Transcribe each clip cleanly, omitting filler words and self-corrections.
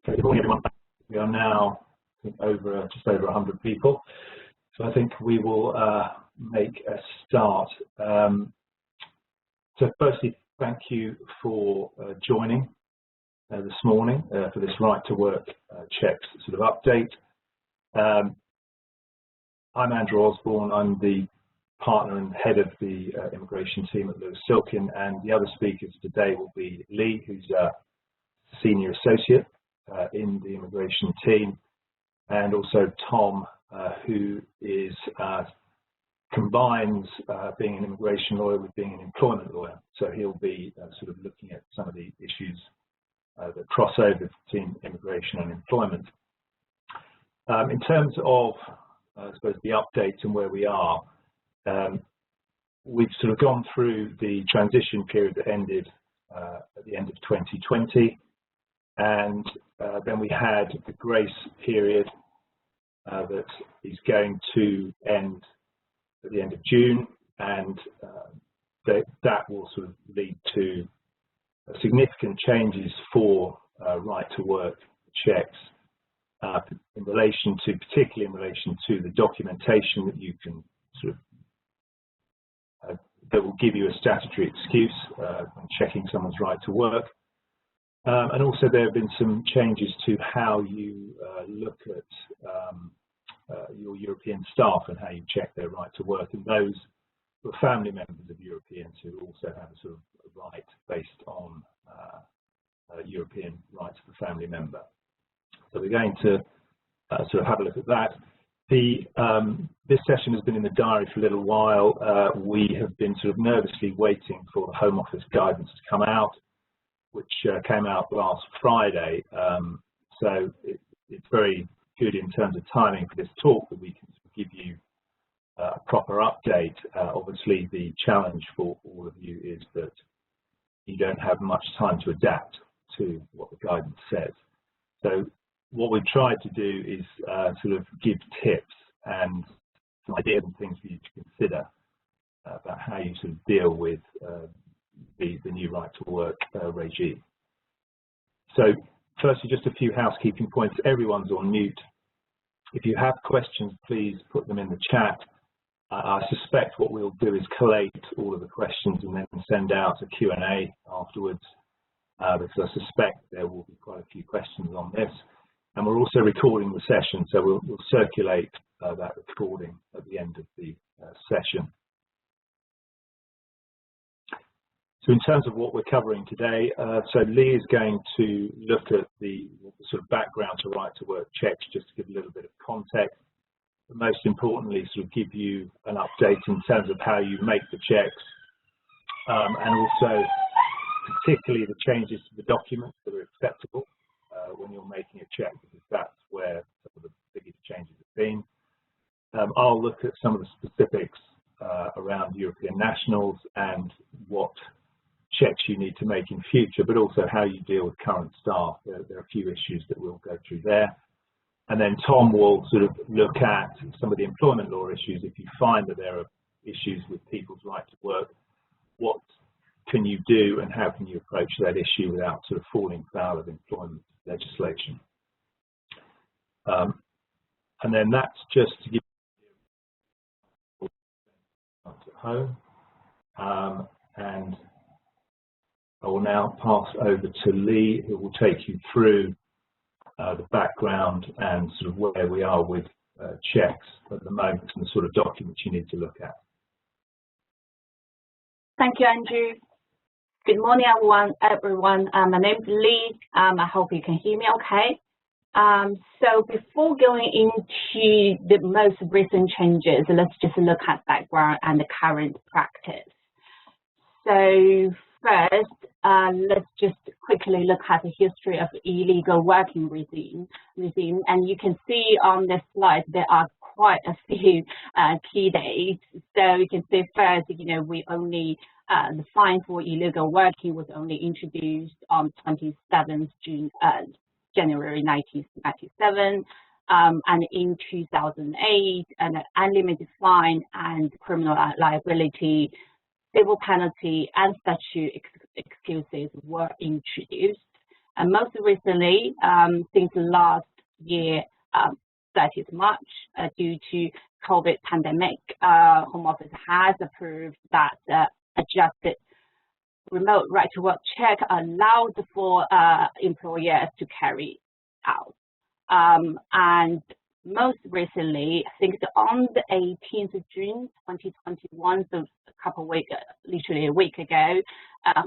Good morning, everyone. We are now just over 100 people, so I think we will make a start. So firstly, thank you for joining this morning for this Right to Work checks sort of update. I'm Andrew Osborne. I'm the partner and head of the immigration team at Lewis Silkin, and the other speakers today will be Lee, who's a senior associate in the immigration team, and also Tom, who is combines being an immigration lawyer with being an employment lawyer. So he'll be sort of looking at some of the issues that cross over between immigration and employment. In terms of, I suppose, the updates and where we are, we've sort of gone through the transition period that ended at the end of 2020, and then we had the grace period that is going to end at the end of June, and that will sort of lead to significant changes for right to work checks in relation to, particularly in relation to the documentation that you can sort of that will give you a statutory excuse when checking someone's right to work. And also there have been some changes to how you look at your European staff and how you check their right to work, and those who are family members of Europeans who also have a sort of right based on European rights of the family member. So we're going to sort of have a look at that. This session has been in the diary for a little while. We have been sort of nervously waiting for the Home Office guidance to come out, which came out last Friday. So it's very good in terms of timing for this talk that we can give you a proper update. Obviously, the challenge for all of you is that you don't have much time to adapt to what the guidance says. So what we've tried to do is sort of give tips and some ideas and things for you to consider about how you sort of deal with the new right to work regime. So firstly, just a few housekeeping points. Everyone's on mute. If you have questions, please put them in the chat. I suspect what we'll do is collate all of the questions and then send out a Q&A afterwards, because I suspect there will be quite a few questions on this. And we're also recording the session, so we'll circulate that recording at the end of the session. So in terms of what we're covering today, so Lee is going to look at the sort of background to right to work checks, just to give a little bit of context, but most importantly sort of give you an update in terms of how you make the checks, and also particularly the changes to the documents that are acceptable when you're making a check, because that's where some of the biggest changes have been. I'll look at some of the specifics around European nationals and what checks you need to make in future, but also how you deal with current staff. There are a few issues that we'll go through there. And then Tom will sort of look at some of the employment law issues. If you find that there are issues with people's right to work, what can you do and how can you approach that issue without sort of falling foul of employment legislation? And then that's just to give you at home. And I will now pass over to Lee, who will take you through the background and sort of where we are with checks at the moment and the sort of documents you need to look at. Thank you, Andrew. Good morning, everyone. My name is Lee. I hope you can hear me okay. So before going into the most recent changes, let's just look at background and the current practice. So first, let's just quickly look at the history of illegal working regime. And you can see on this slide there are quite a few key dates. So you can see first, we only the fine for illegal working was only introduced on 27th January 1997, and in 2008, an unlimited fine and criminal liability, civil penalty, and statute excuses were introduced. And most recently, since last year, 30th March, due to COVID pandemic, Home Office has approved that adjusted remote right to work check allowed for employers to carry out. And most recently, I think on the 18th of June 2021, so a couple of weeks, literally a week ago,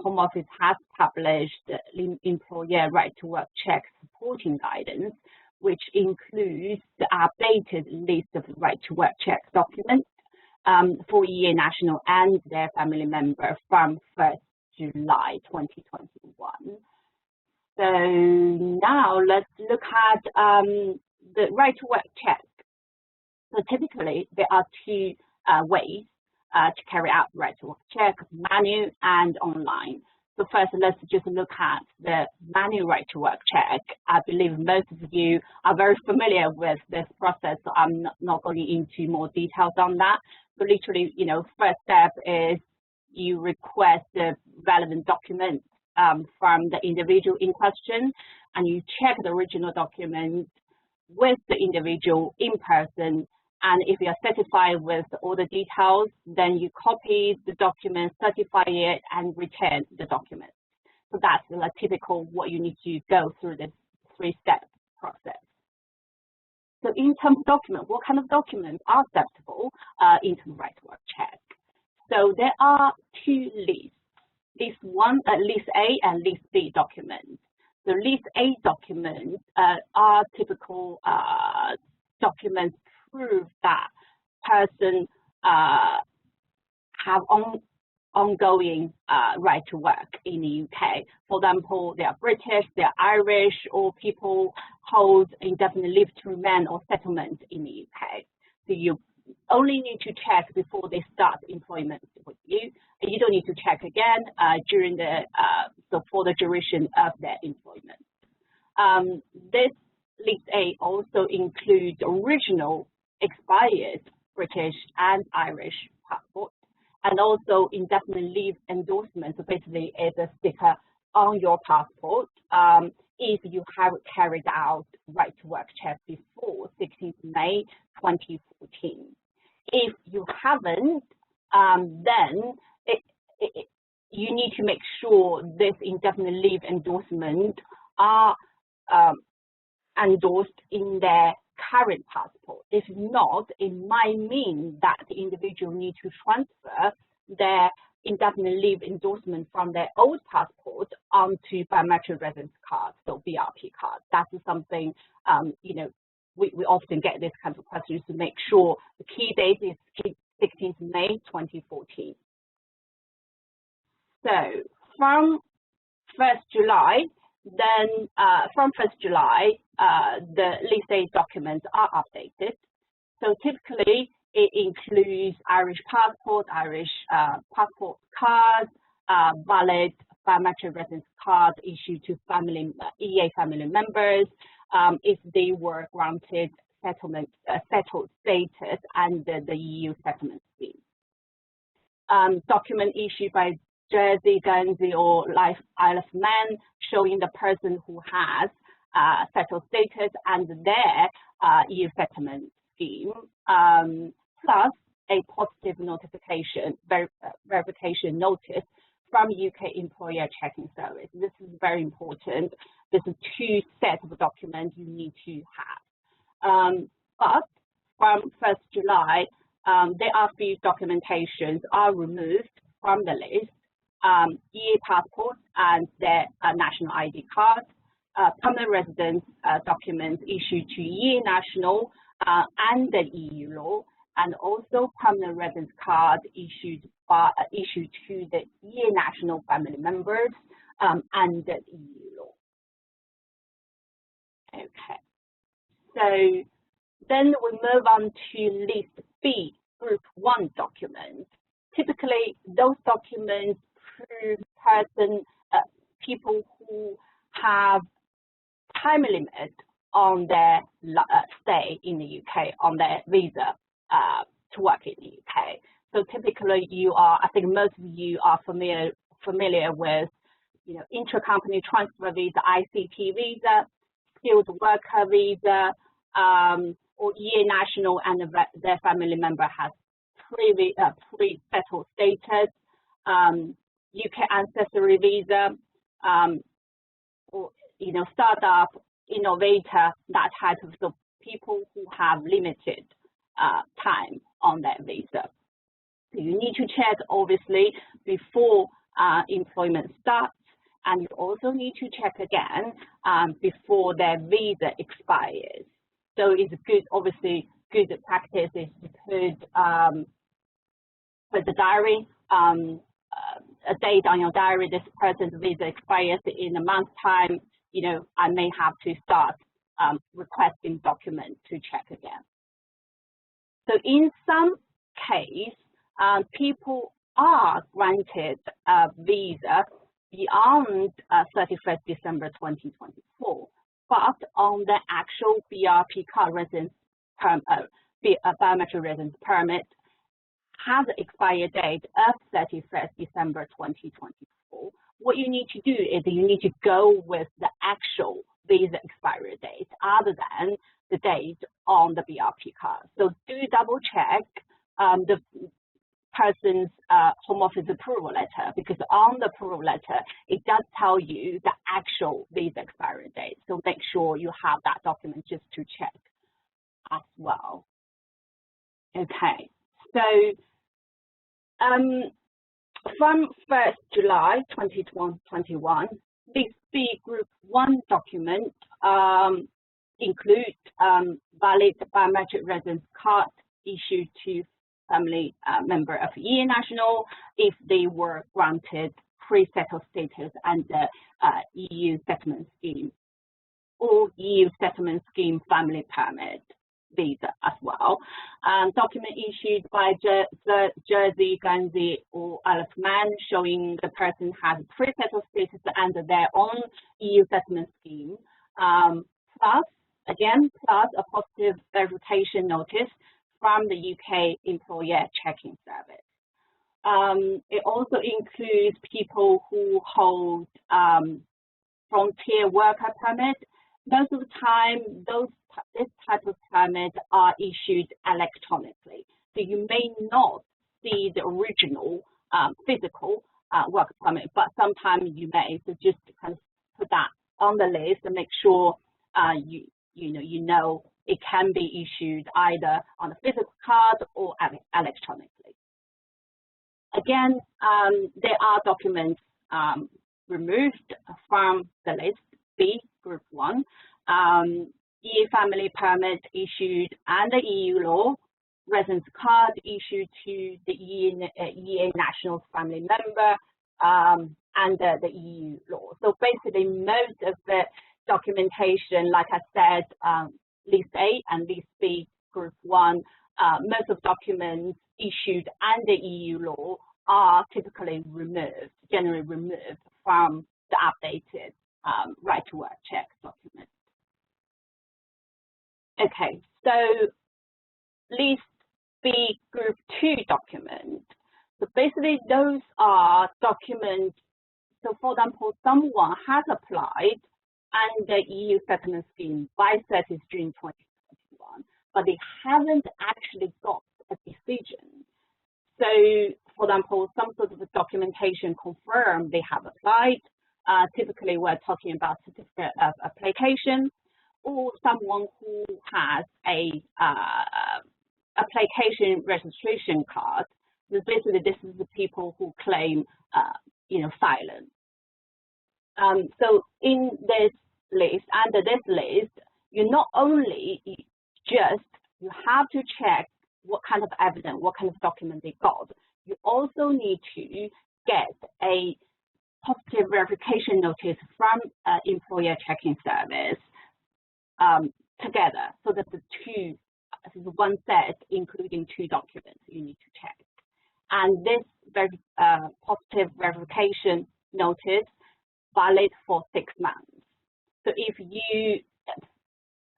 Home Office has published the employer right to work check supporting guidance, which includes the updated list of right to work check documents for EA national and their family member from 1st July 2021. So now let's look at the right to work check. So typically there are two ways to carry out right to work check, manual and online. So first, let's just look at the manual right to work check. I believe most of you are very familiar with this process, so I'm not going into more details on that. So literally, first step is you request the relevant documents from the individual in question, and you check the original document with the individual in person. And if you are satisfied with all the details, then you copy the document, certify it, and return the document. So that's like typical what you need to go through this three-step process. So in terms of document, what kind of documents are acceptable in terms of right to work check? So there are two lists, list A and list B documents. So list A documents are typical documents prove that person have ongoing right to work in the UK. For example, they are British, they are Irish, or people hold indefinite leave to remain or settlement in the UK. So you only need to check before they start employment with you. And you don't need to check again during for the duration of their employment. This list A also includes original expired British and Irish passport, and also indefinite leave endorsement. So basically, it's a sticker on your passport if you have carried out right to work check before 16th May 2014. If you haven't, then you need to make sure this indefinite leave endorsement are endorsed in their current passport. If not, it might mean that the individual needs to transfer their indefinite leave endorsement from their old passport onto biometric residence card, so BRP card. That is something, we often get this kind of questions to make sure the key date is 16th May 2014. So from 1st July, then from 1st July, the list A documents are updated. So typically, it includes Irish passport, Irish passport card, valid biometric residence card issued to EA family members if they were granted settled status under the EU settlement scheme. Document issued by Jersey, Guernsey, or Isle of Man showing the person who has settled status and their EU settlement scheme, plus a positive notification, verification notice from UK Employer Checking Service. This is very important. There's two sets of documents you need to have. But from 1st July, there are few documentations are removed from the list. EA passports and their national ID cards, permanent residence documents issued to EA national and the EU law, and also permanent residence card issued to the EA national family members and the EU law. Okay, so then we move on to list B, group 1 documents. Typically, those documents prove people who have time limit on their stay in the UK, on their visa to work in the UK. So typically I think most of you are familiar with intra-company transfer visa, ICT visa, skilled worker visa, or EA national and their family member has pre-settled status, UK ancestry visa, or startup, innovator, that type of so people who have limited time on that visa. So you need to check obviously before employment starts, and you also need to check again before their visa expires. So it's good, obviously, good practice is to put the diary, a date on your diary. This person's visa expires in a month's time. I may have to start requesting documents to check again. So in some case, people are granted a visa beyond 31st December 2024, but on the actual BRP card residence biometric residence permit has an expired date of 31st December 2024. What you need to do is you need to go with the actual visa expiry date other than the date on the BRP card. So do double check the person's Home Office approval letter, because on the approval letter, it does tell you the actual visa expiry date. So make sure you have that document just to check as well. Okay, so from 1st July 2021, this B Group 1 document include valid biometric residence card issued to family member of EA national if they were granted pre-settled status under EU settlement scheme or EU settlement scheme family permit visa as well. Document issued by Jersey, Guernsey, or Isle of Man showing the person has pre-settled status under their own EU settlement scheme, plus a positive verification notice from the UK Employer Checking Service. It also includes people who hold frontier worker permit. Most of the time, this type of permit are issued electronically. So you may not see the original physical work permit, but sometimes you may. So just to kind of put that on the list and make sure you know it can be issued either on a physical card or electronically. Again, there are documents removed from the list B Group 1. EU family permit issued under EU law, residence card issued to the EA national family member under the EU law. So basically, most of the documentation, like I said, List A and List B Group 1, most of documents issued under EU law are typically generally removed from the updated right to work check document. Okay, so List B Group 2 document. So basically those are documents, so for example, someone has applied under EU settlement scheme by 30th June 2021, but they haven't actually got a decision. So for example, some sort of documentation confirm they have applied. Typically we're talking about certificate of application, or someone who has a application registration card. Basically, this is the people who claim, asylum. So in this list, under this list, you not only you have to check what kind of evidence, what kind of document they got. You also need to get a positive verification notice from Employer Checking Service together, so that this is one set including two documents you need to check. And this positive verification notice valid for 6 months. So if you,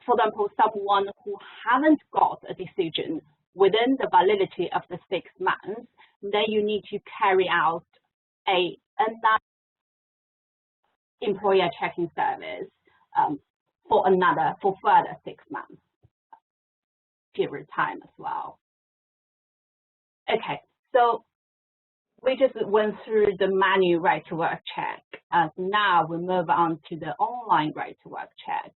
for example, someone who haven't got a decision within the validity of the 6 months, then you need to carry out another employer checking service for further 6 months period time as well. Okay, so we just went through the manual right to work check. Now we move on to the online right to work check.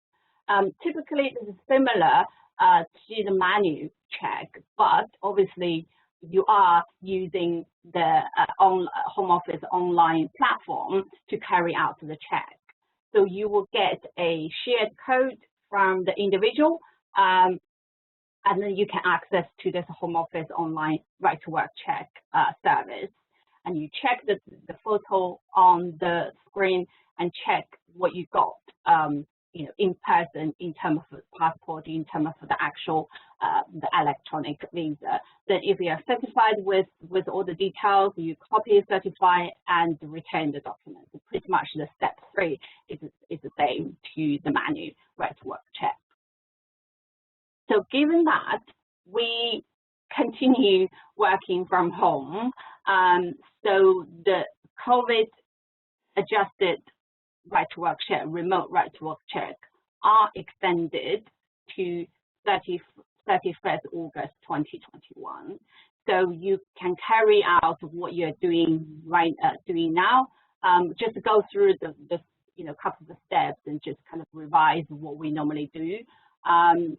Typically, this is similar to the manual check, but obviously you are using the Home Office online platform to carry out the check. So you will get a shared code from the individual, and then you can access to this Home Office online right to work check service. And you check the photo on the screen and check what you got, in person, in terms of passport, in terms of the actual the electronic visa. Then if you are certified with all the details, you copy, certify, and return the document. So pretty much the step 3 is the same to the manual right to work check. So given that we continue working from home, so the COVID adjusted right to work check, remote right to work check are extended to 31st August 2021. So you can carry out what you're doing doing now. Just go through the couple of steps and just kind of revise what we normally do.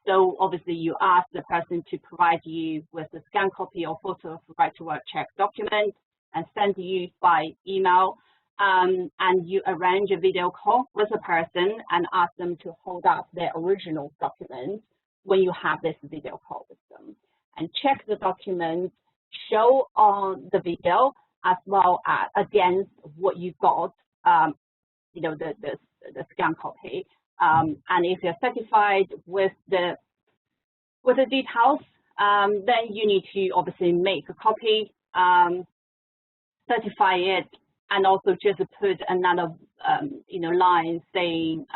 So obviously you ask the person to provide you with a scan copy or photo of the right to work check document and send you by email. And you arrange a video call with the person and ask them to hold up their original document when you have this video call with them, and check the documents, show on the video as well as against what you got, the scan copy. And if you're certified with the details, then you need to obviously make a copy, certify it, and also just put another line saying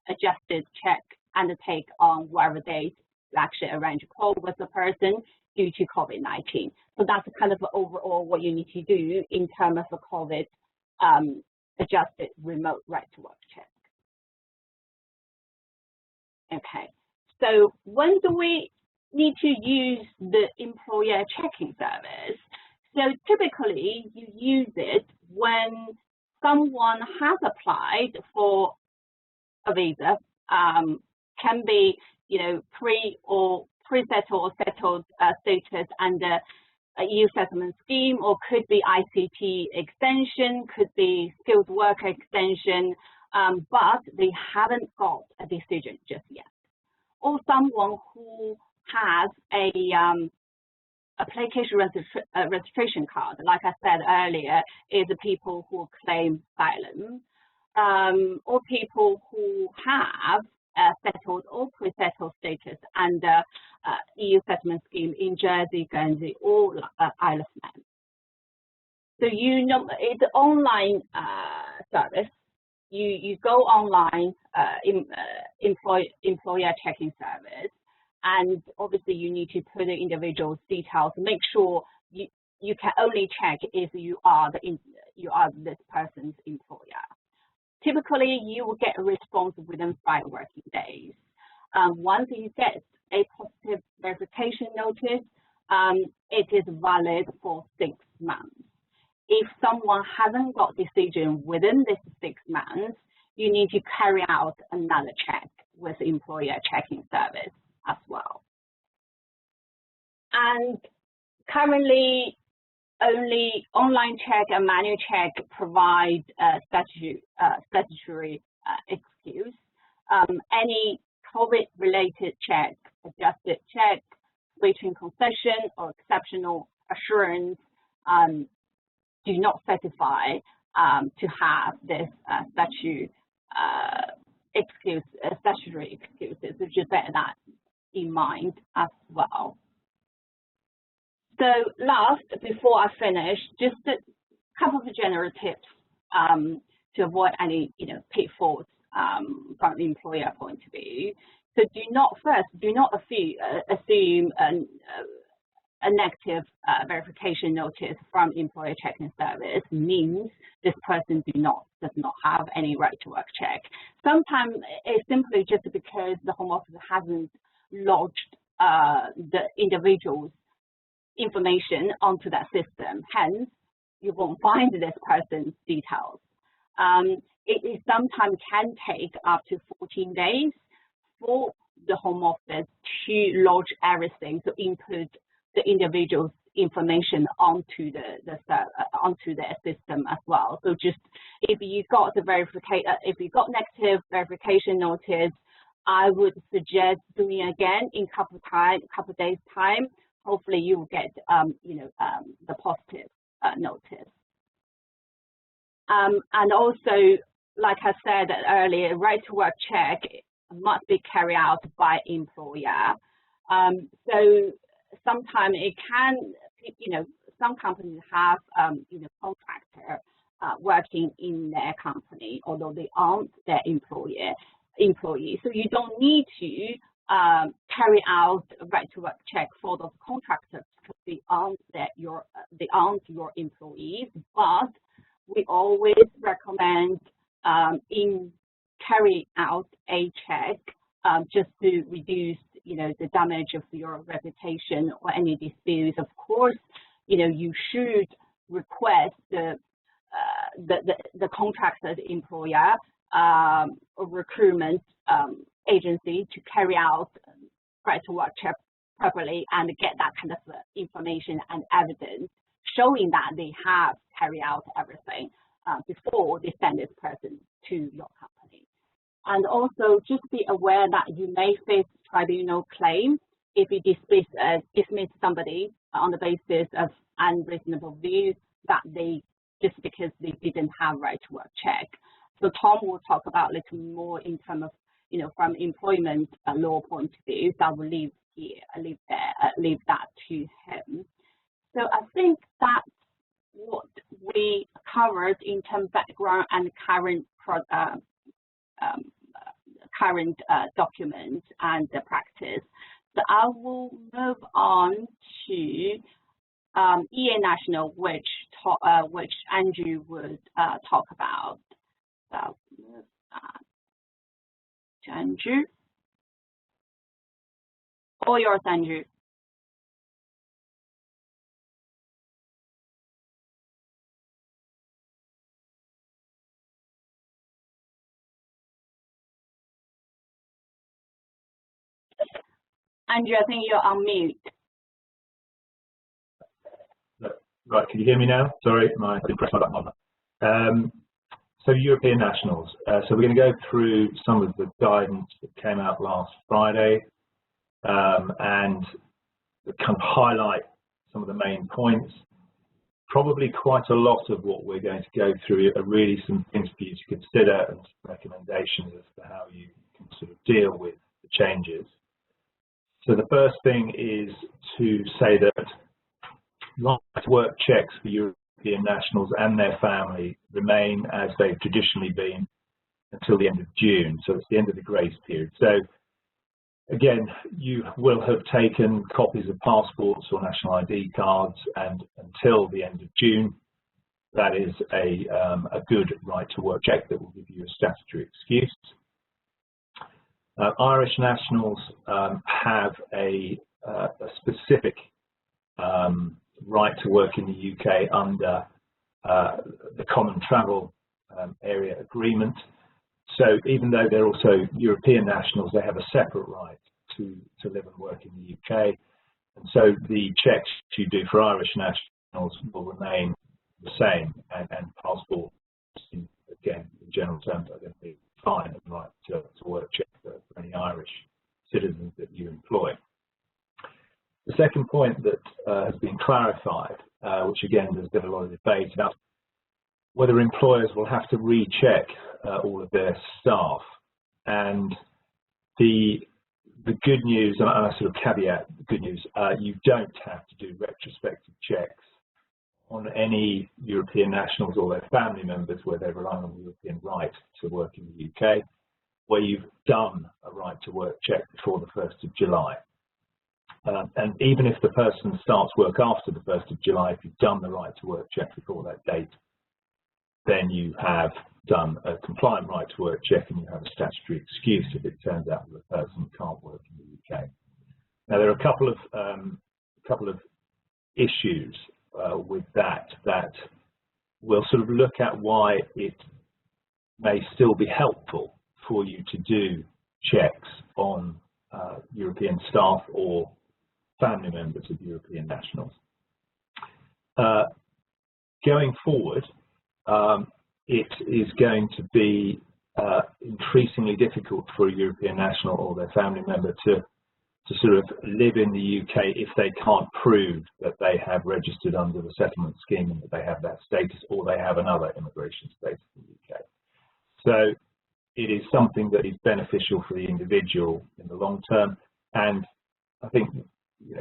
adjusted check undertake on whatever date you actually arrange a call with the person due to COVID-19. So that's kind of overall what you need to do in terms of a COVID adjusted remote right to work check. Okay, so when do we need to use the employer checking service? So typically you use it when someone has applied for a visa, can be pre-settled or settled status under a EU settlement scheme, or could be ICT extension, could be skilled worker extension, but they haven't got a decision just yet. Or someone who has a application registration card, like I said earlier, is the people who claim asylum, or people who have settled or pre-settled status under EU settlement scheme in Jersey, Guernsey, or Isle of Man. So it's an online service. You go online, employer checking service, and obviously you need to put the individual's details. Make sure you can only check if you are this person's employer. Typically, you will get a response within 5 working days. Once you get a positive verification notice, it is valid for 6 months. If someone hasn't got decision within this 6 months, you need to carry out another check with employer checking service as well. And currently, only online check and manual check provide statutory excuse. Any COVID-related check, adjusted check, waiting concession, or exceptional assurance do not certify to have this statutory excuses, so just bear that in mind as well. So last, before I finish, just a couple of general tips to avoid any pitfalls from the employer point of view. So do not assume a negative verification notice from employer checking service means this person does not have any right to work check. Sometimes it's simply just because the Home Office hasn't lodged the individual's information onto that system. Hence, you won't find this person's details. It sometimes can take up to 14 days for the Home Office to lodge everything, so input the individual's information onto onto the system as well. So just if you got negative verification notice, I would suggest doing again in couple days time. Hopefully you will get the positive notice. And also, like I said earlier, right to work check must be carried out by employer. So sometimes it can, some companies have, contractor working in their company, although they aren't their employee. So you don't need to carry out right to work check for those contractors because they aren't your employees. But we always recommend in carrying out a check just to reduce, the damage of your reputation or any disputes. Of course, you should request the contractor's employer or recruitment agency to carry out right to work check properly and get that kind of information and evidence showing that they have carried out everything before they send this person to your company. And also just be aware that you may face tribunal claim if you dismiss somebody on the basis of unreasonable views that just because they didn't have right to work check. So Tom will talk about a little more in terms of, from employment law point of view. So I will leave that to him. So I think that's what we covered in terms of background and current documents and the practice. So I will move on to EA National, which Andrew would talk about. So I'll move that to Andrew. All yours, Andrew. Andrew, I think you're on mute. Right, can you hear me now? Sorry, I didn't press my button. So European nationals. So we're going to go through some of the guidance that came out last Friday and kind of highlight some of the main points. Probably quite a lot of what we're going to go through are really some things for you to consider and some recommendations as to how you can sort of deal with the changes. So the first thing is to say that right to work checks for European nationals and their family remain as they've traditionally been until the end of June. So it's the end of the grace period. So again, you will have taken copies of passports or national ID cards, and until the end of June, that is a good right to work check that will give you a statutory excuse. Irish nationals have a specific right to work in the UK under the Common Travel Area Agreement. So even though they're also European nationals, they have a separate right to live and work in the UK. And so the checks you do for Irish nationals will remain the same, and passports, again, in general terms, are going to be fine and right to work check for any Irish citizens that you employ. The second point that has been clarified, which again there's been a lot of debate about whether employers will have to recheck all of their staff. And the good news, and I sort of caveat the good news, you don't have to do retrospective checks on any European nationals or their family members where they're relying on the European right to work in the UK, where you've done a right to work check before the 1st of July. and even if the person starts work after the 1st of July, if you've done the right to work check before that date, then you have done a compliant right to work check and you have a statutory excuse if it turns out that the person can't work in the UK. Now there are a couple of issues with that we'll sort of look at why it may still be helpful for you to do checks on European staff or family members of European nationals. Going forward, it is going to be increasingly difficult for a European national or their family member to sort of live in the UK if they can't prove that they have registered under the settlement scheme and that they have that status, or they have another immigration status in the UK. So it is something that is beneficial for the individual in the long term, and I think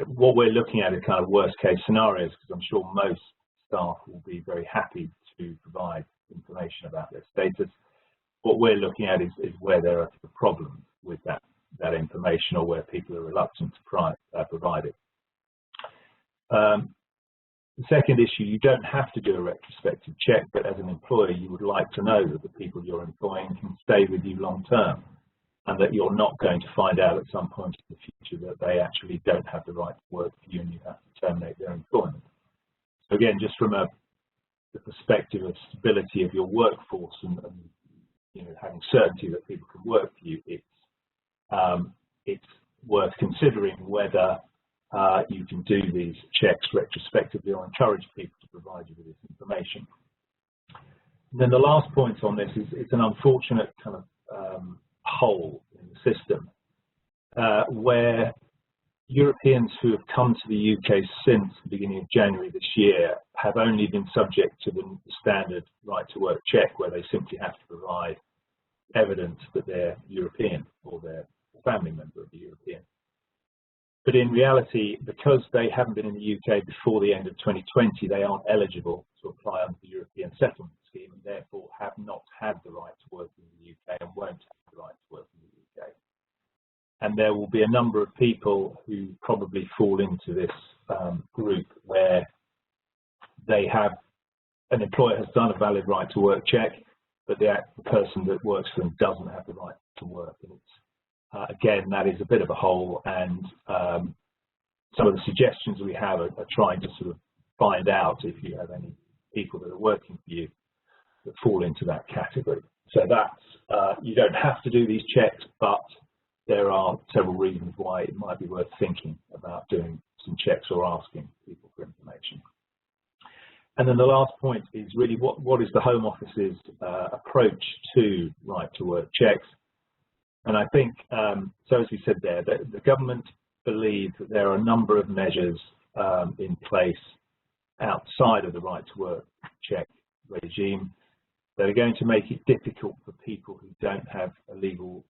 what we're looking at is kind of worst case scenarios, because I'm sure most staff will be very happy to provide information about their status. What we're looking at is where there are problems with that information, or where people are reluctant to provide it. The second issue, you don't have to do a retrospective check, but as an employer you would like to know that the people you're employing can stay with you long term, and that you're not going to find out at some point in the future that they actually don't have the right to work for you and you have to terminate their employment. So again, just from the perspective of stability of your workforce and having certainty that people can work for you, it's worth considering whether you can do these checks retrospectively or encourage people to provide you with this information. And then the last point on this is it's an unfortunate kind of hole in the system where Europeans who have come to the UK since the beginning of January this year have only been subject to the standard right to work check, where they simply have to provide evidence that they're European or their family member of the European. But in reality, because they haven't been in the UK before the end of 2020, they aren't eligible to apply under the European Settlement Scheme, and therefore have not had the right to work in the UK and won't have the right to work in the UK. And there will be a number of people who probably fall into this group where they have, an employer has done a valid right to work check, but the person that works for them doesn't have the right to work. And it's, again, that is a bit of a hole, and some of the suggestions we have are trying to sort of find out if you have any people that are working for you that fall into that category. So that's, you don't have to do these checks, but there are several reasons why it might be worth thinking about doing some checks or asking people for information. And then the last point is really what is the Home Office's approach to right to work checks. And I think, so as we said there, the government believes that there are a number of measures in place outside of the right to work check regime that are going to make it difficult for people who don't have a legal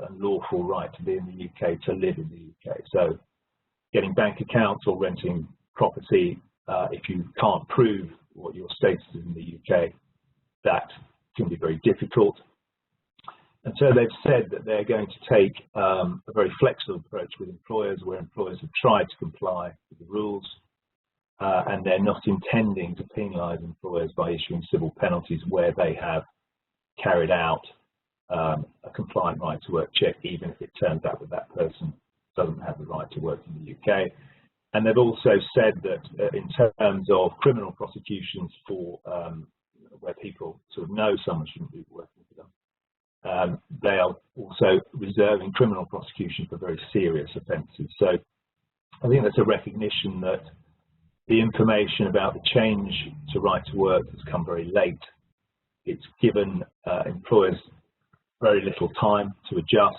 and lawful right to be in the UK to live in the UK. So getting bank accounts or renting property, if you can't prove what your status is in the UK, that can be very difficult. And so they've said that they're going to take a very flexible approach with employers, where employers have tried to comply with the rules, and they're not intending to penalise employers by issuing civil penalties where they have carried out a compliant right to work check, even if it turns out that that person doesn't have the right to work in the UK. And they've also said that in terms of criminal prosecutions for where people sort of know someone shouldn't be working for them, they are also reserving criminal prosecution for very serious offences. So I think that's a recognition that the information about the change to right to work has come very late. It's given employers very little time to adjust.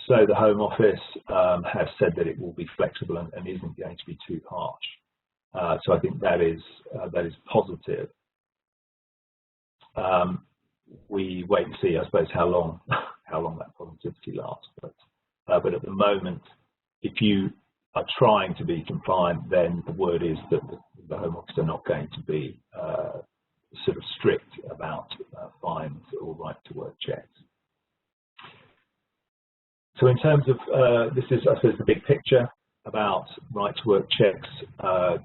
So the Home Office has said that it will be flexible and isn't going to be too harsh. So I think that is positive. We wait and see, I suppose, how long that positivity lasts. But at the moment, if you are trying to be compliant, then the word is that the Home Office are not going to be sort of strict about fines or right to work checks. So in terms of this is, I suppose, the big picture. about right to work checks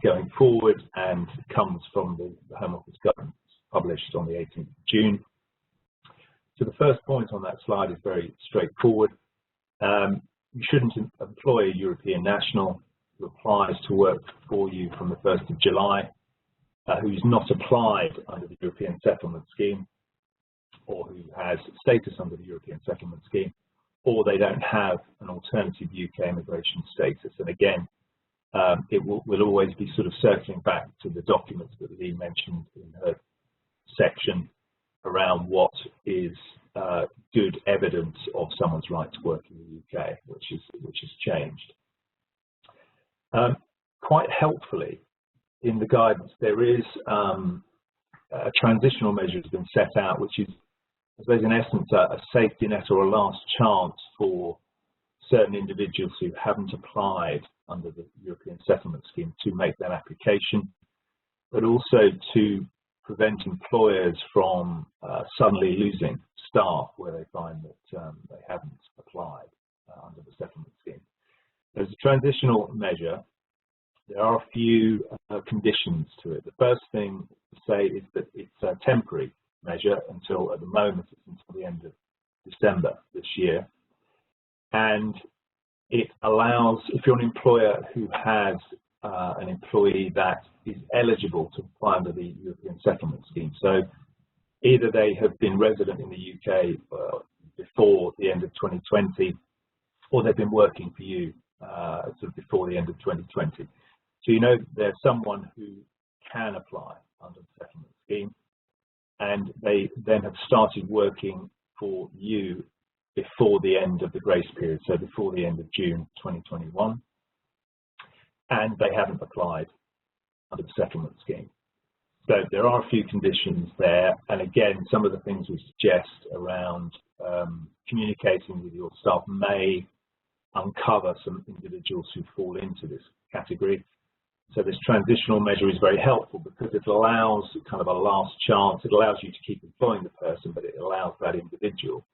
going forward and comes from the Home Office guidance published on the 18th of June. So the first point on that slide is very straightforward. You shouldn't employ a European national who applies to work for you from the 1st of July, who's not applied under the European Settlement Scheme, or who has status under the European Settlement Scheme, or they don't have an alternative UK immigration status. And again, it will always be sort of circling back to the documents that Lee mentioned in her section around what is good evidence of someone's right to work in the UK, which has changed. Quite helpfully, in the guidance, there is a transitional measure has been set out, which is, I suppose, in essence, a safety net or a last chance for certain individuals who haven't applied under the European Settlement Scheme to make that application, but also to prevent employers from suddenly losing staff where they find that they haven't applied under the settlement scheme. As a transitional measure, there are a few conditions to it. The first thing to say is that it's a temporary measure until, at the moment, it's until the end of December this year. And it allows, if you're an employer who has an employee that is eligible to apply under the European Settlement Scheme, so either they have been resident in the UK before the end of 2020, or they've been working for you sort of before the end of 2020. So you know there's someone who can apply under the settlement scheme, and they then have started working for you before the end of the grace period, so before the end of June 2021, and they haven't applied under the settlement scheme. So there are a few conditions there, and again, some of the things we suggest around communicating with your staff may uncover some individuals who fall into this category. So this transitional measure is very helpful because it allows kind of a last chance. It allows you to keep employing the person, but it allows that individual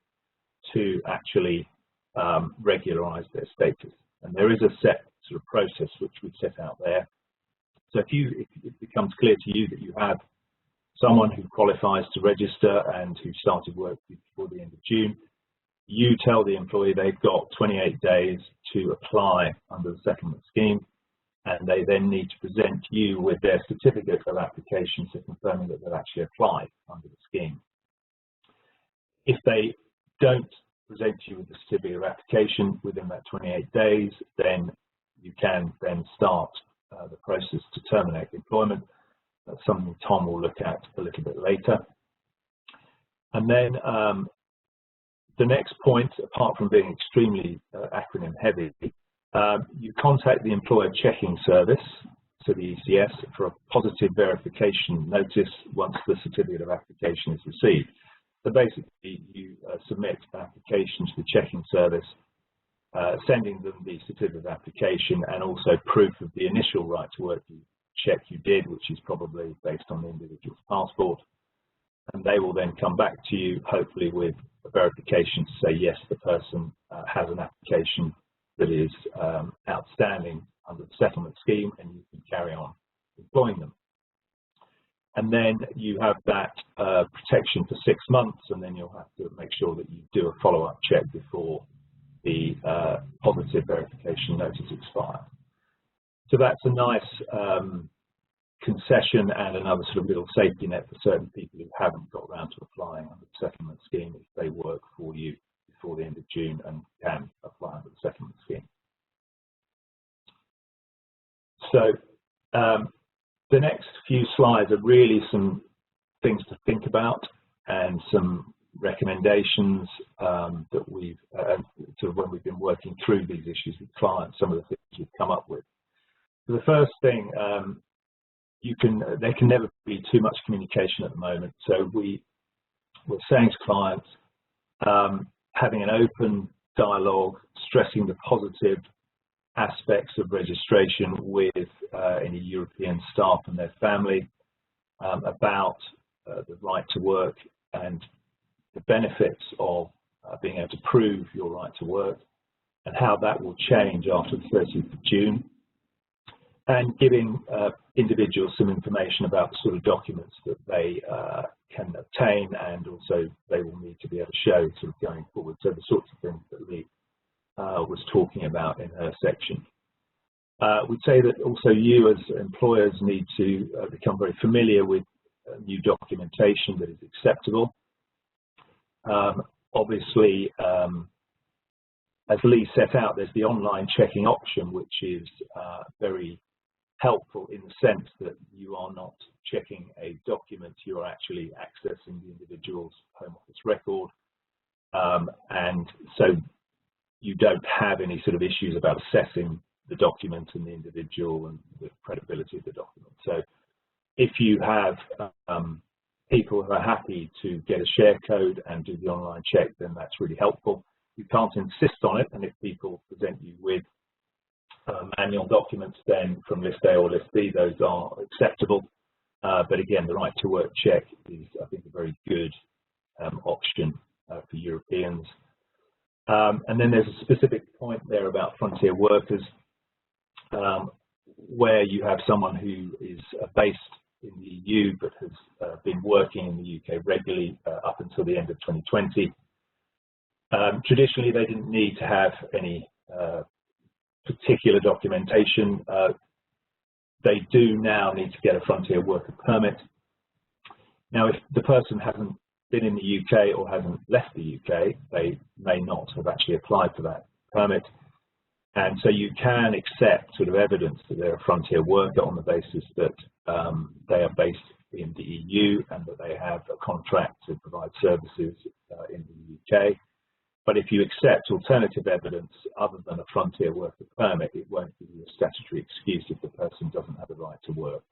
to actually regularize their status. And there is a set sort of process which we've set out there. So if it becomes clear to you that you have someone who qualifies to register and who started work before the end of June, you tell the employee they've got 28 days to apply under the settlement scheme, and they then need to present you with their certificate of application, so confirming that they've actually applied under the scheme. If they don't present you with the certificate of application within that 28 days, then you can then start the process to terminate employment. That's something Tom will look at a little bit later. And then the next point, apart from being extremely acronym heavy, you contact the Employer Checking Service, so the ECS, for a positive verification notice once the certificate of application is received. So basically, you submit an application to the checking service, sending them the certificate of application and also proof of the initial right to work check you did, which is probably based on the individual's passport. And they will then come back to you, hopefully with a verification to say, yes, the person has an application that is outstanding under the settlement scheme, and you can carry on employing them. And then you have that protection for 6 months, and then you'll have to make sure that you do a follow-up check before the positive verification notice expires. So that's a nice concession and another sort of little safety net for certain people who haven't got around to applying under the settlement scheme if they work for you before the end of June and can apply under the settlement scheme. So the next few slides are really some things to think about and some recommendations that we've, sort of when we've been working through these issues with clients, some of the things we've come up with. So the first thing, there can never be too much communication at the moment. So we're saying to clients, having an open dialogue, stressing the positive aspects of registration with any European staff and their family, about the right to work and the benefits of being able to prove your right to work, and how that will change after the 30th of June, and giving individuals some information about the sort of documents that they can obtain, and also they will need to be able to show sort of going forward. So the sorts of things that Lee was talking about in her section. We'd say that also you as employers need to become very familiar with new documentation that is acceptable. Obviously, as Lee set out, there's the online checking option, which is very helpful in the sense that you are not checking a document, you are actually accessing the individual's Home Office record, and so you don't have any sort of issues about assessing the document and the individual and the credibility of the document. So if you have people who are happy to get a share code and do the online check, then that's really helpful. You can't insist on it, and if people present you with manual documents, then from List A or List B, those are acceptable. But again, the right to work check is, I think, a very good option for Europeans. And then there's a specific point there about frontier workers, where you have someone who is based in the EU but has been working in the UK regularly up until the end of 2020. Traditionally, they didn't need to have any particular documentation. They do now need to get a frontier worker permit. Now, if the person hasn't been in the UK or hasn't left the UK, they may not have actually applied for that permit. And so you can accept sort of evidence that they're a frontier worker on the basis that they are based in the EU and that they have a contract to provide services in the UK. But if you accept alternative evidence other than a frontier worker permit, it won't give you a statutory excuse if the person doesn't have the right to work.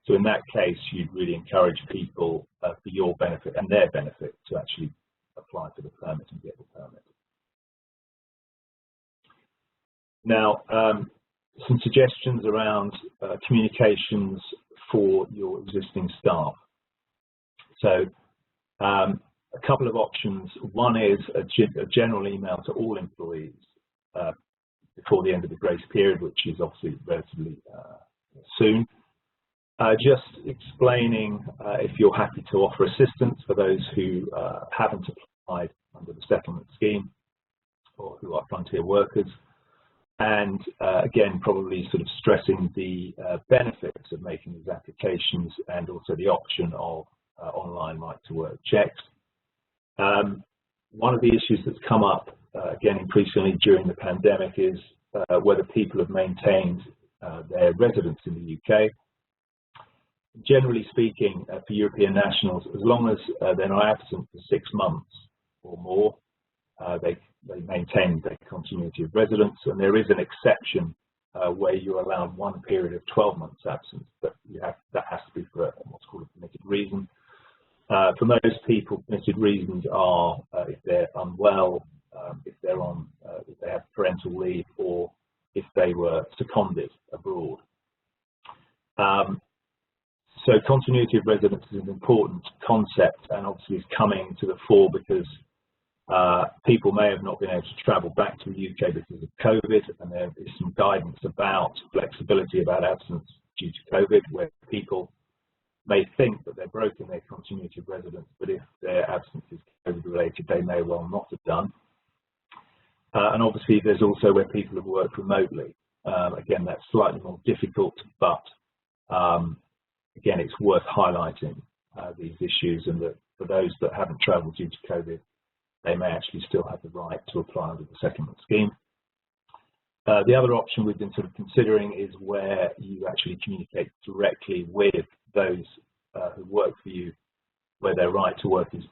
So in that case, you'd really encourage people for your benefit and their benefit to actually apply for the permit and get the permit. Now, some suggestions around communications for your existing staff. So a couple of options. One is a general email to all employees before the end of the grace period, which is obviously relatively soon. Just explaining if you're happy to offer assistance for those who haven't applied under the settlement scheme or who are frontier workers. And again, probably sort of stressing the benefits of making these applications and also the option of online right to work checks. One of the issues that's come up again increasingly during the pandemic is whether people have maintained their residence in the UK. Generally speaking, for European nationals, as long as they're not absent for 6 months or more, they maintain their continuity of residence, and there is an exception where you're allowed one period of 12 months absence, but that has to be for what's called a permitted reason. For most people, permitted reasons are if they're unwell, if they have parental leave, or if they were seconded abroad. So continuity of residence is an important concept, and obviously is coming to the fore because people may have not been able to travel back to the UK because of COVID, and there is some guidance about flexibility about absence due to COVID, where people may think that they're broken their continuity of residence, but if their absence is COVID related, they may well not have done. And obviously there's also where people have worked remotely. Again, that's slightly more difficult, but again, it's worth highlighting these issues, and that for those that haven't travelled due to COVID, they may actually still have the right to apply under the settlement scheme. The other option we've been sort of considering is where you actually communicate directly with those who work for you, where their right to work is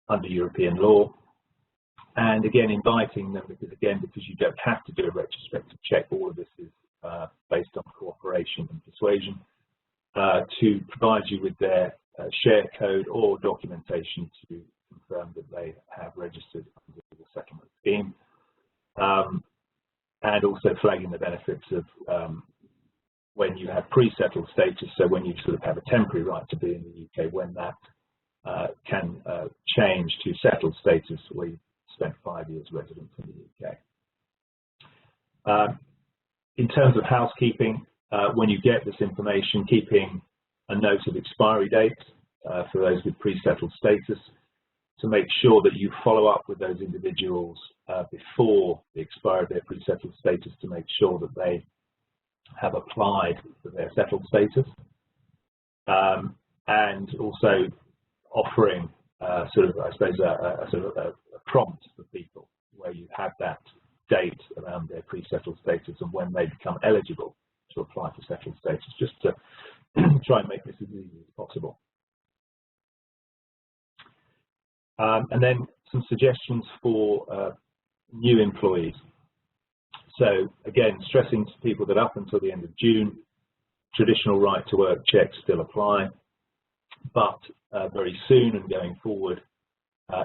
under European law. And again, inviting them, because you don't have to do a retrospective check, all of this is based on cooperation and persuasion, to provide you with their share code or documentation to confirm that they have registered under the settlement scheme, and also flagging the benefits of when you have pre-settled status, so when you sort of have a temporary right to be in the UK, when that can change to settled status where you've spent 5 years resident in the UK. In terms of housekeeping, when you get this information, keeping a note of expiry dates for those with pre-settled status, to make sure that you follow up with those individuals before the expiry of their pre-settled status to make sure that they have applied for their settled status, and also offering sort of, I suppose, a prompt for people where you have that date around their pre-settled status and when they become eligible to apply for settled status, just to try and make this as easy as possible. And then some suggestions for new employees. So again, stressing to people that up until the end of June, traditional right to work checks still apply, but very soon and going forward,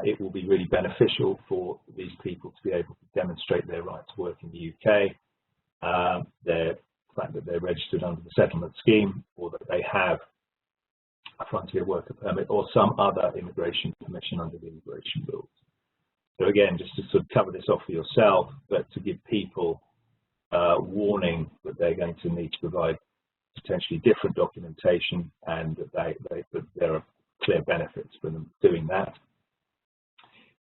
it will be really beneficial for these people to be able to demonstrate their right to work in the UK, the fact that they're registered under the settlement scheme, or that they have a frontier worker permit or some other immigration permission under the immigration rules. So again, just to sort of cover this off for yourself, but to give people warning that they're going to need to provide potentially different documentation, and that there are clear benefits for them doing that.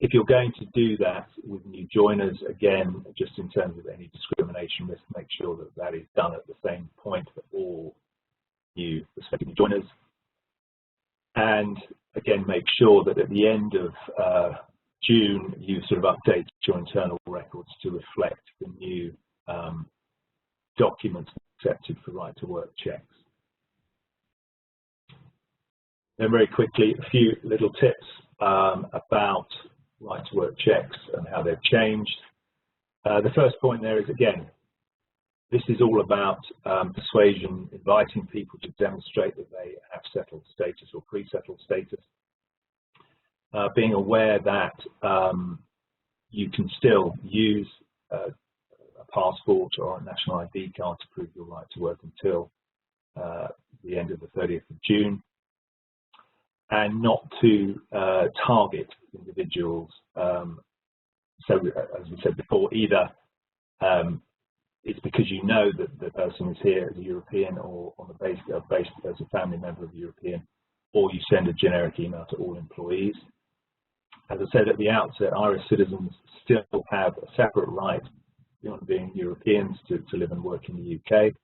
If you're going to do that with new joiners, again, just in terms of any discrimination risk, make sure that that is done at the same point for all new prospective new joiners. And again, make sure that at the end of June, you sort of update your internal records to reflect the new documents accepted for right to work checks. Then very quickly, a few little tips about right to work checks and how they've changed. The first point there is, again, this is all about persuasion, inviting people to demonstrate that they have settled status or pre-settled status. Being aware that you can still use a passport or a national ID card to prove your right to work until the end of the 30th of June, and not to target individuals. So, as we said before, either it's because you know that the person is here as a European or on the based as a family member of a European, or you send a generic email to all employees. As I said at the outset, Irish citizens still have a separate right beyond being Europeans to live and work in the UK.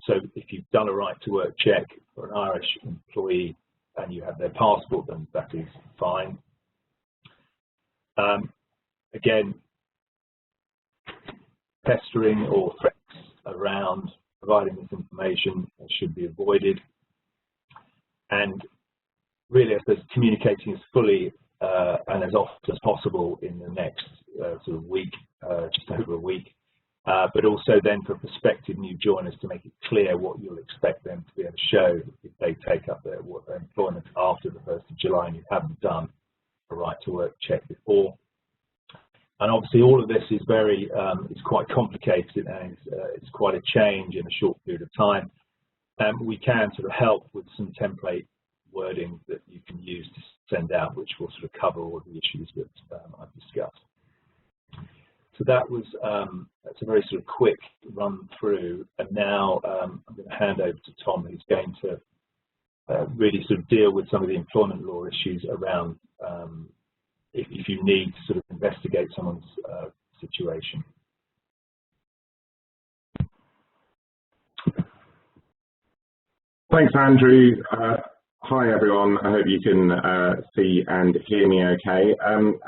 So if you've done a right to work check for an Irish employee and you have their passport, then that is fine. Again, pestering or threats around providing this information should be avoided. And really, I suppose, communicating as fully and as often as possible in the next sort of week, just over a week, but also then for prospective new joiners to make it clear what you'll expect them to be able to show if they take up their employment after the 1st of July and you haven't done a right to work check before. And obviously all of this is very, it's quite complicated, and it's quite a change in a short period of time. We can sort of help with some template wording that you can use to send out, which will sort of cover all of the issues that I've discussed. So that was that's a very sort of quick run through, and now I'm going to hand over to Tom, who's going to really sort of deal with some of the employment law issues around if you need to sort of investigate someone's situation. Thanks, Andrew. Hi, everyone. I hope you can see and hear me okay.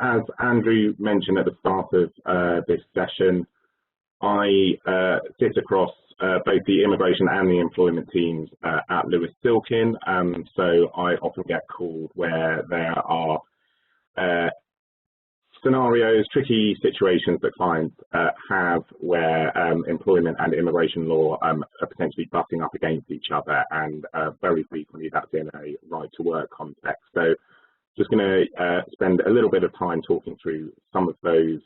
As Andrew mentioned at the start of this session, I sit across both the immigration and the employment teams at Lewis Silkin, so I often get called where there are scenarios, tricky situations that clients have where employment and immigration law are potentially butting up against each other, and very frequently that's in a right to work context. So just going to spend a little bit of time talking through some of those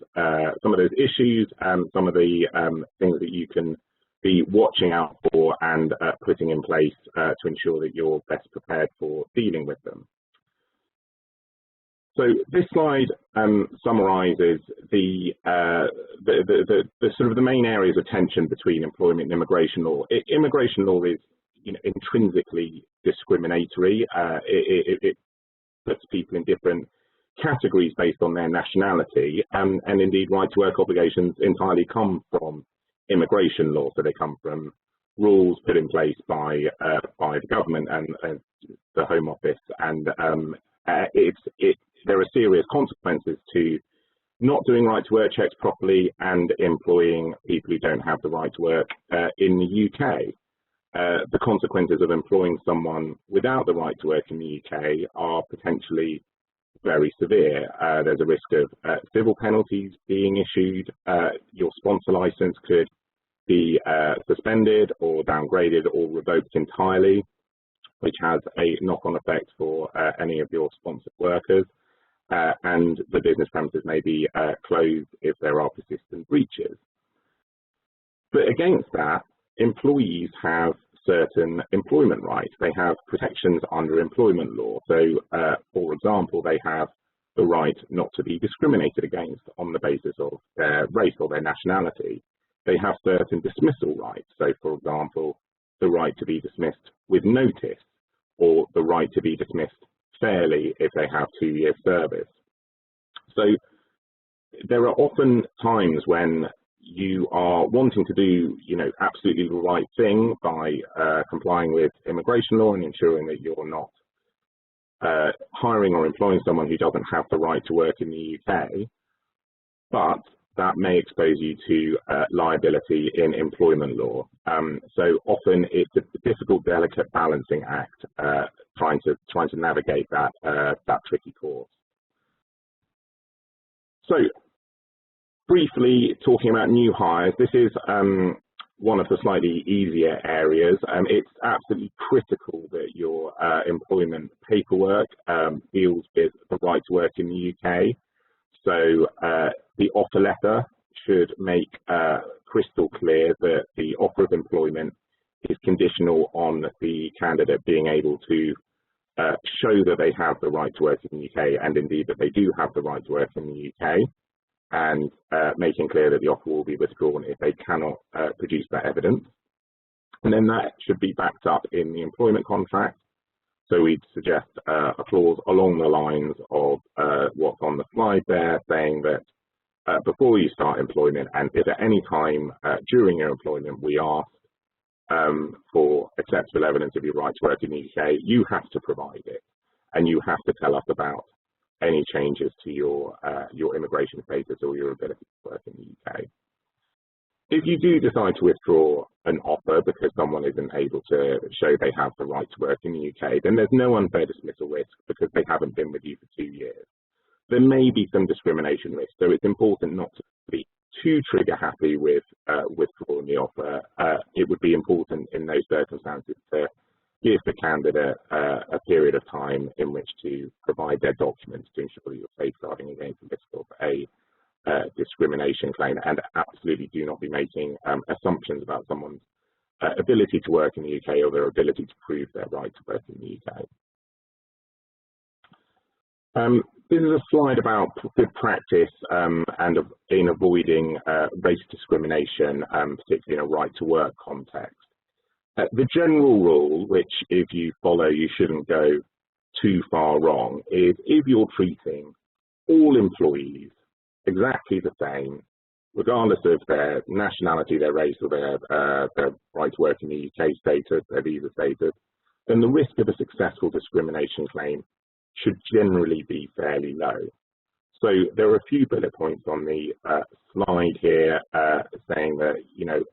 issues, some of the things that you can be watching out for and putting in place to ensure that you're best prepared for dealing with them. So this slide summarises the sort of the main areas of tension between employment and immigration law. Immigration law is, intrinsically discriminatory. It puts people in different categories based on their nationality, and indeed right to work obligations entirely come from immigration law. So they come from rules put in place by the government and the Home Office, and there are serious consequences to not doing right to work checks properly and employing people who don't have the right to work in the UK. The consequences of employing someone without the right to work in the UK are potentially very severe. There's a risk of civil penalties being issued. Your sponsor license could be suspended or downgraded or revoked entirely, which has a knock-on effect for any of your sponsored workers. And the business premises may be closed if there are persistent breaches. But against that, employees have certain employment rights. They have protections under employment law. So, for example, they have the right not to be discriminated against on the basis of their race or their nationality. They have certain dismissal rights. So, for example, the right to be dismissed with notice, or the right to be dismissed fairly if they have 2 years service. So there are often times when you are wanting to do, absolutely the right thing by complying with immigration law and ensuring that you're not hiring or employing someone who doesn't have the right to work in the UK, but that may expose you to liability in employment law. So often it's a difficult, delicate balancing act trying to navigate that tricky course. So briefly talking about new hires, this is one of the slightly easier areas. It's absolutely critical that your employment paperwork deals with the right to work in the UK. So the offer letter should make crystal clear that the offer of employment is conditional on the candidate being able to show that they have the right to work in the UK, and indeed that they do have the right to work in the UK, and making clear that the offer will be withdrawn if they cannot produce that evidence. And then that should be backed up in the employment contract. So we'd suggest a clause along the lines of what's on the slide there, saying that before you start employment, and if at any time during your employment we ask for acceptable evidence of your right to work in the UK, you have to provide it, and you have to tell us about any changes to your immigration status or your ability to work in the UK. If you do decide to withdraw an offer because someone isn't able to show they have the right to work in the UK, then there's no unfair dismissal risk because they haven't been with you for 2 years. There may be some discrimination risk, so it's important not to be too trigger happy with withdrawing the offer. It would be important in those circumstances to give the candidate a period of time in which to provide their documents to ensure that you're safeguarding against the risk of a discrimination claim, and absolutely do not be making assumptions about someone's ability to work in the UK or their ability to prove their right to work in the UK. This is a slide about good practice and in avoiding race discrimination, particularly in a right to work context. The general rule, which if you follow you shouldn't go too far wrong, is if you're treating all employees exactly the same, regardless of their nationality, their race, or their right to work in the UK status, their visa status, then the risk of a successful discrimination claim should generally be fairly low. So there are a few bullet points on the slide here saying that,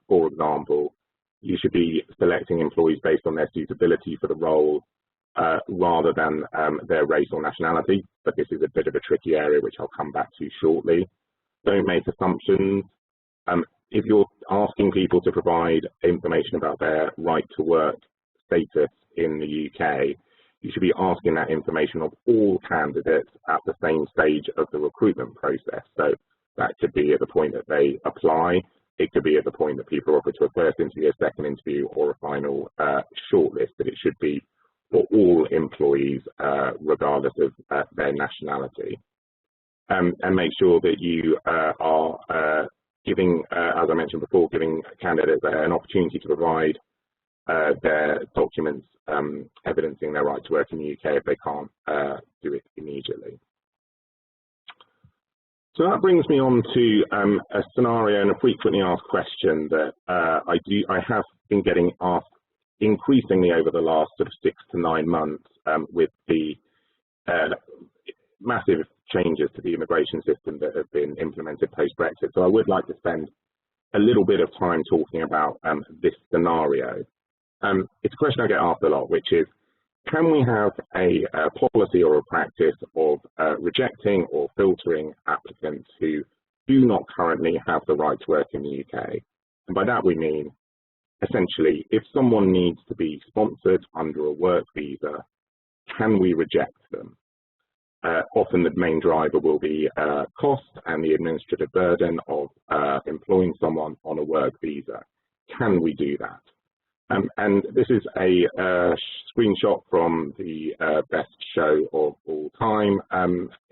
for example, you should be selecting employees based on their suitability for the role rather than their race or nationality, but this is a bit of a tricky area which I'll come back to shortly. Don't make assumptions. If you're asking people to provide information about their right to work status in the UK, you should be asking that information of all candidates at the same stage of the recruitment process. So that could be at the point that they apply, it could be at the point that people are offered to a first interview, a second interview, or a final shortlist, but it should be for all employees, regardless of their nationality. And make sure that you are giving, as I mentioned before, giving candidates an opportunity to provide their documents evidencing their right to work in the UK if they can't do it immediately. So that brings me on to a scenario and a frequently asked question that I have been getting asked increasingly over the last sort of 6 to 9 months with the massive changes to the immigration system that have been implemented post-Brexit. So I would like to spend a little bit of time talking about this scenario. It's a question I get asked a lot, which is, can we have a policy or a practice of rejecting or filtering applicants who do not currently have the right to work in the UK? And by that we mean, essentially, if someone needs to be sponsored under a work visa, can we reject them? Often the main driver will be cost and the administrative burden of employing someone on a work visa. Can we do that? And this is a screenshot from the best show of all time,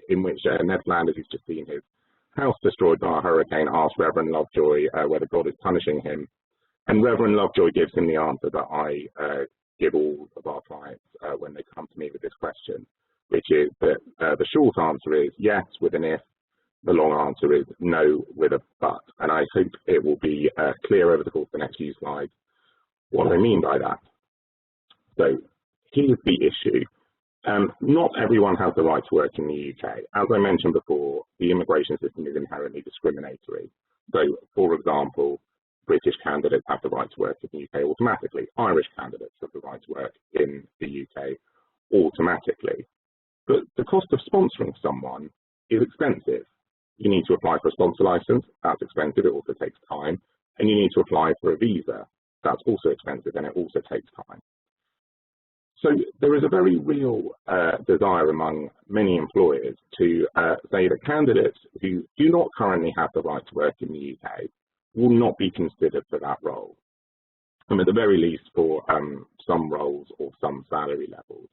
in which Ned Flanders, who's just seen his house destroyed by a hurricane, asks Reverend Lovejoy whether God is punishing him. And Reverend Lovejoy gives him the answer that I give all of our clients when they come to me with this question, which is that the short answer is yes with an if, the long answer is no with a but. And I hope it will be clear over the course of the next few slides what I mean by that. So here's the issue. Not everyone has the right to work in the UK. As I mentioned before, the immigration system is inherently discriminatory. So, for example, British candidates have the right to work in the UK automatically. Irish candidates have the right to work in the UK automatically. But the cost of sponsoring someone is expensive. You need to apply for a sponsor license. That's expensive. It also takes time. And you need to apply for a visa. That's also expensive, and it also takes time. So there is a very real desire among many employers to say that candidates who do not currently have the right to work in the UK will not be considered for that role, and at the very least for some roles or some salary levels.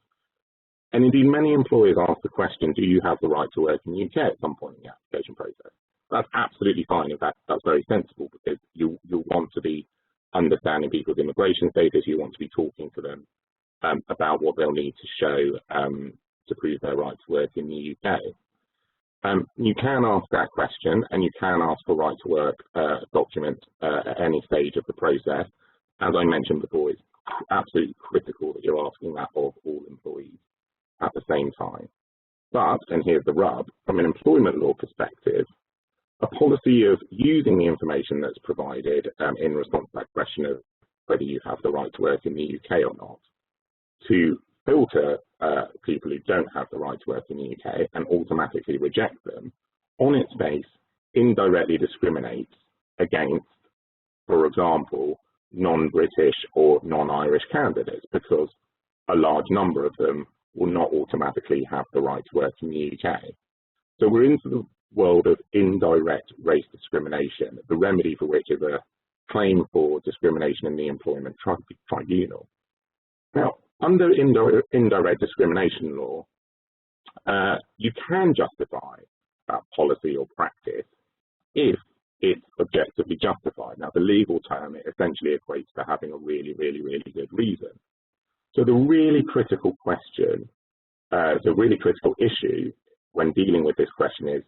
And indeed, many employers ask the question, do you have the right to work in the UK at some point in the application process? That's absolutely fine. In fact, that's very sensible, because you'll want to be understanding people's immigration status. You want to be talking to them about what they'll need to show to prove their right to work in the UK. You can ask that question, and you can ask for right to work documents at any stage of the process. As I mentioned before, it's absolutely critical that you're asking that of all employees at the same time. But, and here's the rub, from an employment law perspective, a policy of using the information that's provided in response to that question of whether you have the right to work in the UK or not, to filter people who don't have the right to work in the UK and automatically reject them, on its face, indirectly discriminates against, for example, non-British or non-Irish candidates, because a large number of them will not automatically have the right to work in the UK. So we're into the world of indirect race discrimination, the remedy for which is a claim for discrimination in the employment tribunal. Now, under indirect discrimination law, you can justify that policy or practice if it's objectively justified. Now, the legal term, it essentially equates to having a really, really, really good reason. So the really critical question, the really critical issue when dealing with this question is,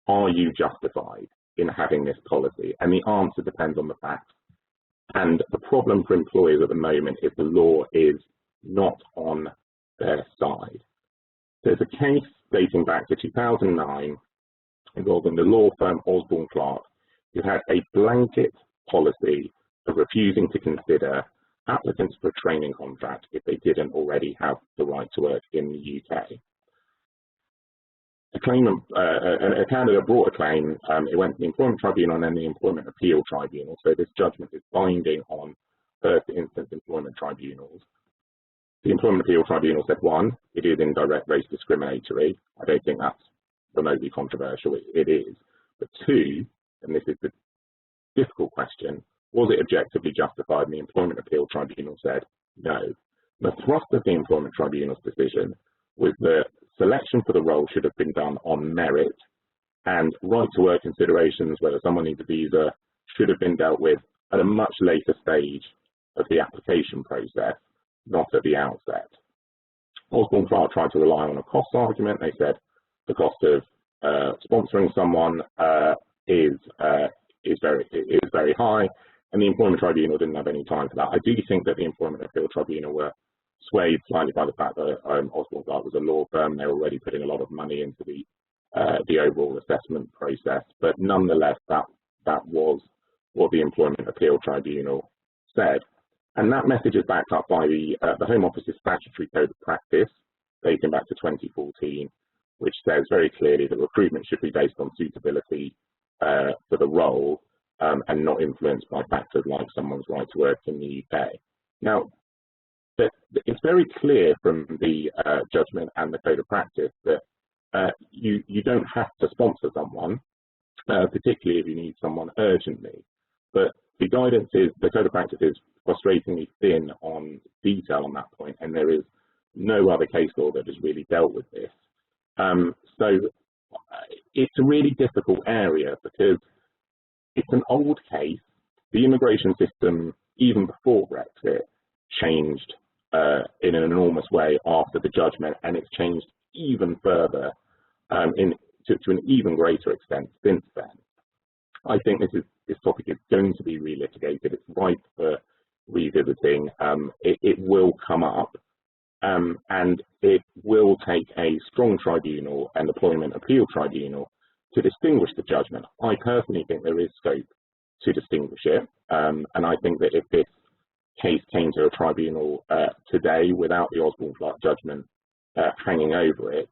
are you justified in having this policy? And the answer depends on the facts. And the problem for employers at the moment is the law is not on their side. There's a case dating back to 2009 involving the law firm Osborne Clark, who had a blanket policy of refusing to consider applicants for a training contract if they didn't already have the right to work in the UK. A candidate brought a claim, it went to the Employment Tribunal and then the Employment Appeal Tribunal, so this judgment is binding on first instance employment tribunals. The Employment Appeal Tribunal said, one, it is indirect race discriminatory. I don't think that's remotely controversial, it is. But two, and this is the difficult question, was it objectively justified? And the Employment Appeal Tribunal said, no. The thrust of the Employment Tribunal's decision was that selection for the role should have been done on merit, and right to work considerations, whether someone needs a visa, should have been dealt with at a much later stage of the application process, not at the outset. Osborne Clarke tried to rely on a cost argument. They said the cost of sponsoring someone is very high, and the Employment Tribunal didn't have any time for that. I do think that the Employment Appeal Tribunal were swayed slightly by the fact that Osborne Clarke was a law firm. They were already putting a lot of money into the overall assessment process, but nonetheless, that was what the Employment Appeal Tribunal said. And that message is backed up by the Home Office's statutory code of practice, dating back to 2014, which says very clearly that recruitment should be based on suitability for the role and not influenced by factors like someone's right to work in the UK. Now, it's very clear from the judgment and the code of practice that you don't have to sponsor someone, particularly if you need someone urgently. But the guidance is, the code of practice is frustratingly thin on detail on that point, and there is no other case law that has really dealt with this. So it's a really difficult area because it's an old case. The immigration system, even before Brexit, changed in an enormous way after the judgment, and it's changed even further to an even greater extent since then. I think this topic is going to be relitigated. It's ripe for revisiting. It will come up, and it will take a strong tribunal, an Employment Appeal Tribunal, to distinguish the judgment. I personally think there is scope to distinguish it, and I think that if this case came to a tribunal today without the Osborne Clarke judgment hanging over it,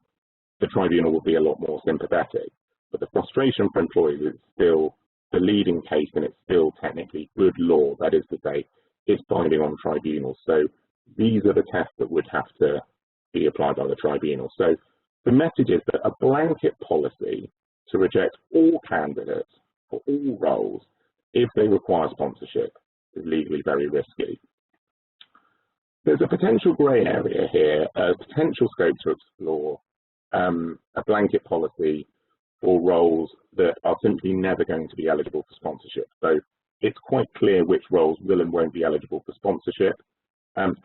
the tribunal would be a lot more sympathetic. But the frustration for employees is still the leading case, and it's still technically good law. That is to say, it's binding on tribunals. So these are the tests that would have to be applied by the tribunal. So the message is that a blanket policy to reject all candidates for all roles if they require sponsorship is legally very risky. There's a potential grey area here, a potential scope to explore a blanket policy for roles that are simply never going to be eligible for sponsorship. So it's quite clear which roles will and won't be eligible for sponsorship.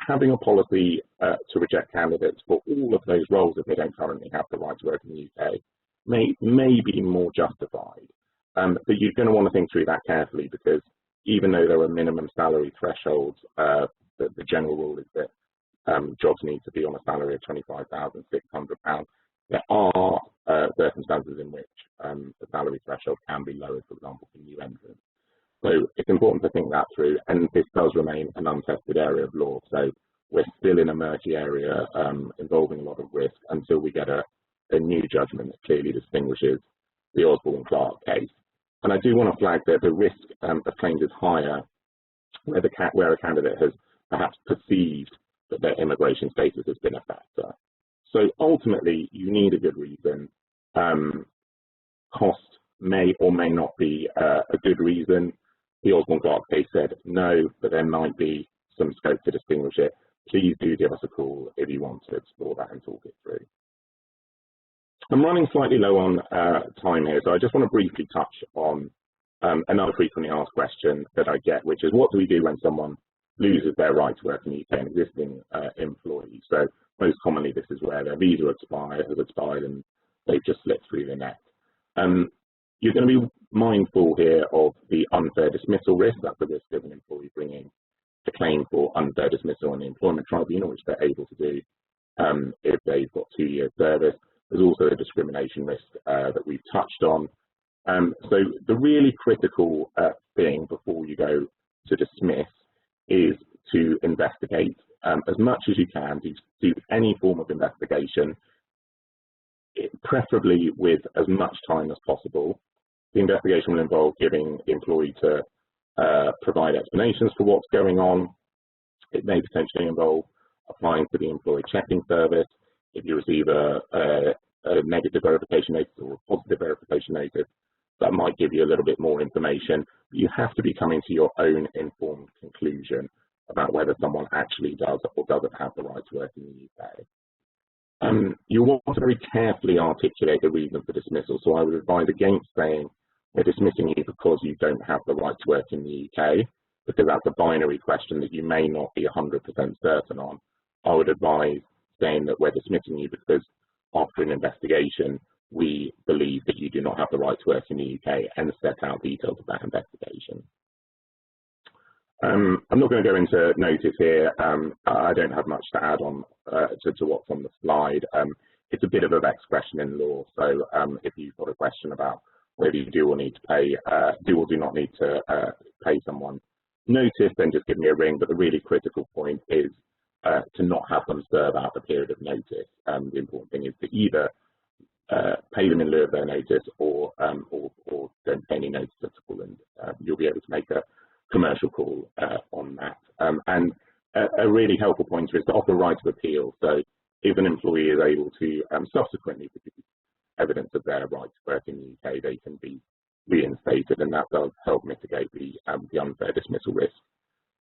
Having a policy to reject candidates for all of those roles if they don't currently have the right to work in the UK may be more justified. But you're going to want to think through that carefully, because even though there are minimum salary thresholds, the general rule is that jobs need to be on a salary of £25,600. There are circumstances in which the salary threshold can be lowered, for example, for new entrants. So it's important to think that through, and this does remain an untested area of law. So we're still in a murky area involving a lot of risk until we get a new judgment that clearly distinguishes the Osborne Clarke case. And I do want to flag that the risk of claims is higher where a candidate has perhaps perceived that their immigration status has been a factor. So ultimately, you need a good reason. Cost may or may not be a good reason. The Osborne Clarke case said no, but there might be some scope to distinguish it. Please do give us a call if you want to explore that and talk it through. I'm running slightly low on time here, so I just want to briefly touch on another frequently asked question that I get, which is, what do we do when someone loses their right to work in the UK, an existing employee? So most commonly, this is where their visa has expired and they've just slipped through the net. You're going to be mindful here of the unfair dismissal risk. That's the risk of an employee bringing a claim for unfair dismissal in the Employment Tribunal, which they're able to do if they've got 2 years service. There's also a discrimination risk that we've touched on. So the really critical thing before you go to dismiss is to investigate as much as you can, do any form of investigation, preferably with as much time as possible. The investigation will involve giving the employee to provide explanations for what's going on. It may potentially involve applying for the employee checking service. If you receive a negative verification notice or a positive verification notice, that might give you a little bit more information. But you have to be coming to your own informed conclusion about whether someone actually does or doesn't have the right to work in the UK. You want to very carefully articulate the reason for dismissal, so I would advise against saying we're dismissing you because you don't have the right to work in the UK, because that's a binary question that you may not be 100% certain on. I would advise saying that we're dismissing you because after an investigation, we believe that you do not have the right to work in the UK, and set out details of that investigation. I'm not going to go into notice here. I don't have much to add on to what's on the slide. It's a bit of a vexed question in law, so if you've got a question about whether you do or need to pay, do or do not need to pay someone notice, then just give me a ring. But the really critical point is to not have them serve out the period of notice. The important thing is to either pay them in lieu of their notice, or don't pay any notice at all, and you'll be able to make a commercial call on that. And a really helpful pointer is to offer right of appeal. So if an employee is able to subsequently produce evidence of their right to work in the UK, they can be reinstated, and that does help mitigate the unfair dismissal risk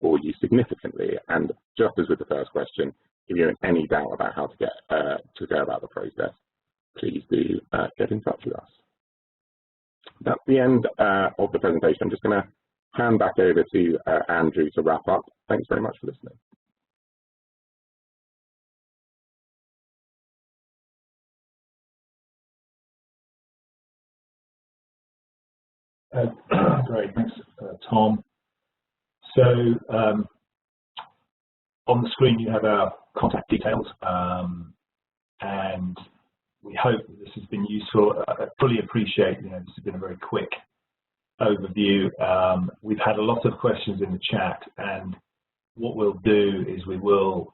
for you significantly. And just as with the first question, if you're in any doubt about how to get to go about the process, please do get in touch with us. That's the end of the presentation. I'm just going to hand back over to Andrew to wrap up. Thanks very much for listening. Great, thanks, Tom. So on the screen you have our contact details, and we hope that this has been useful. I fully appreciate, this has been a very quick overview. We've had a lot of questions in the chat, and what we'll do is we will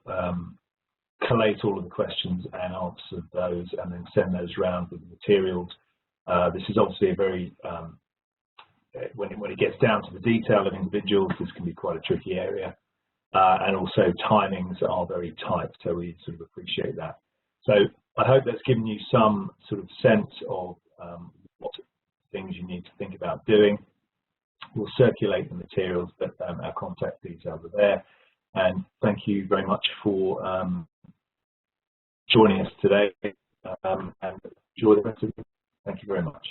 collate all of the questions and answer those, and then send those around with the materials. This is obviously a very when it gets down to the detail of individuals, this can be quite a tricky area, and also timings are very tight, so we sort of appreciate that. So I hope that's given you some sort of sense of what things you need to think about doing. We'll circulate the materials, but our contact details are there. And thank you very much for joining us today, and enjoy the rest of it. Thank you very much.